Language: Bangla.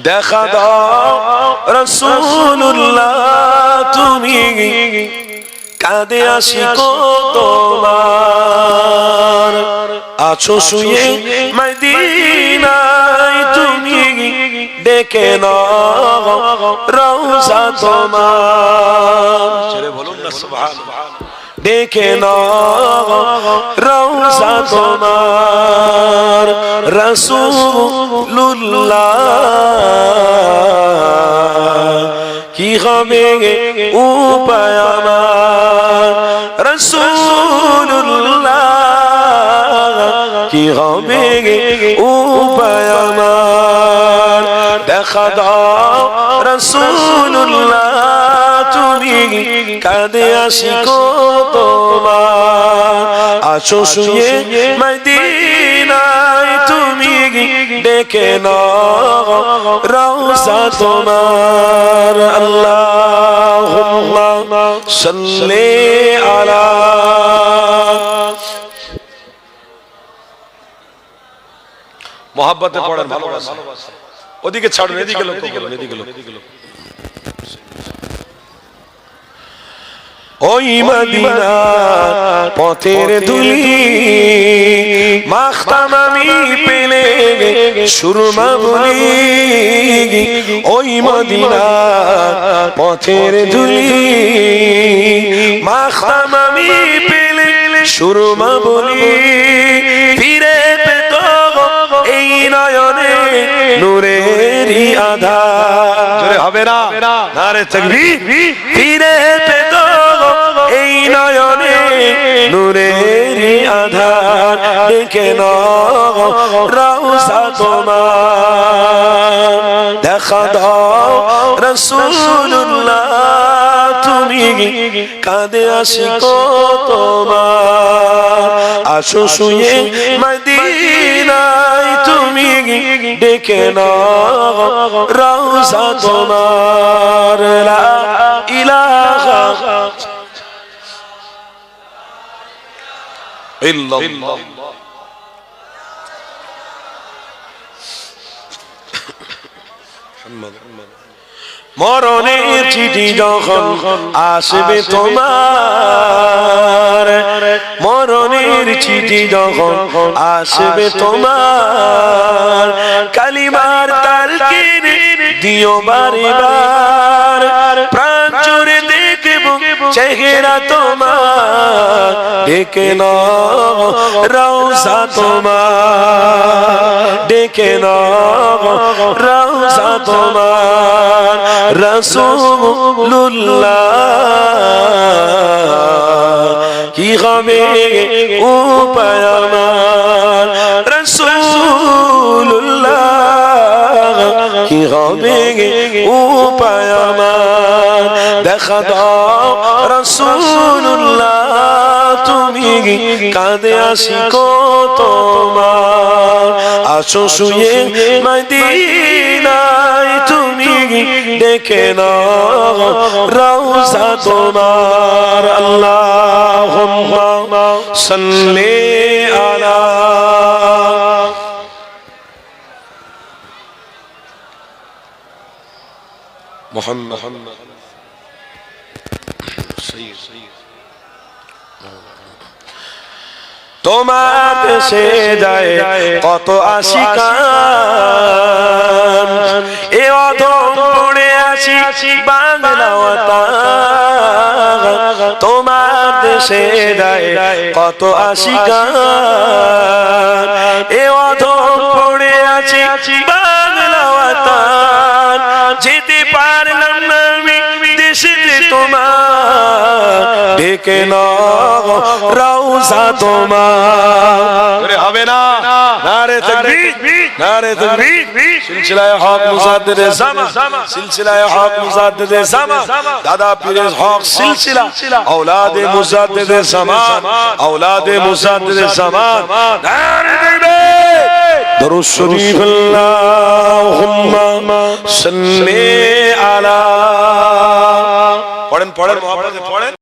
দেখা দাও রাসূলুল্লাহ তুমি কাঁদে আশিক তোমার আছো শুয়ে মদিনায় তুমি ডেকে নাও রওজা তোমার ছেড়ে বলুন না সুবহানাল্লাহ ডেকে নাও রওজা তোমার রাসূলুল্লাহ কি হবে উপায় আমার রাসূলুল্লাহ কি হবে উপায় আমার দেখা দাও রাসূলুল্লাহ তুমি কাঁদে আশিক তোমার আছো শুয়ে মদিনায় তুমি ডেকে নাও রওজা তোমার আল্লাহুম্মা সাল্লি আলা মোহাব্বতে পড়েন ভালোবাসা ওদিকে ছাড়ুন এদিকে লক্ষ্য করুন এদিকে লক্ষ্য ওই মদিনা পথের ধুলি মাখতাম আমি পেলে সুরমা বলি ওই মদিনা পথের ধুলি মাখতাম আমি পেলে সুরমা বলি ফিরে পেত এই নয়নে নূরেরই আধার জোরে হবে না নারে তাকবীর ফিরে পেত এই নয়নে নূরেরই আধার ডেকে নাও রওজা তোমার দেখা দাও রাসূলুল্লাহ তুমি কাঁদে আশিক তোমার আছো শুয়ে মদিনায় তুমি ডেকে নাও রওজা তোমার লা ইলাহা ইল্লাল্লাহ মরণের চিঠি যখন আসবে তোমার মরণের চিঠি যখন আসবে তোমার কালিমার তালকিন দিও বারে বার প্রাণ জুড়ে দেখবো চেহারা তোমার ডেকে নাও রওজা তোমার ডেকে নাও রওজা তোমার রাসূলুল্লাহ কি হবে উপায় আমার রাসূলুল্লাহ কি হবে উপায় আমার দেখা দাও রাসূলুল্লাহ তুমি কাঁদে আশিক তোমার আছো শুয়ে মদিনায় তুমি ডেকে নাও রওজা তোমার আল্লাহুম্মা সাল্লি আলা মুহাম্মদ তোমার দেশে যায় কত আশিকান এ অধম পড়ে আছি বাংলা ওয়াতান তোমার দেশে যায় কত আশিকান এ অধম পড়ে আছি বাংলা ওয়াতান যেতে পারলাম না আমি দেশে তোমার ডেকে নাও রওজা তোমার হবে না নারে তাকবীর নারে তাকবীর সিলসিলায়ে হক মুজাদ্দিদ জামান সিলসিলায়ে হক মুজাদ্দিদ জামান দাদা পীরের হক সিলসিলা اولاد মুজাদ্দিদ জামান اولاد মুজাদ্দিদ জামান নারে তাকবীর দরুদ শরীফ আল্লাহুম্মা সাল্লি আলা পড়েন পড়েন মুহাব্বতে পড়েন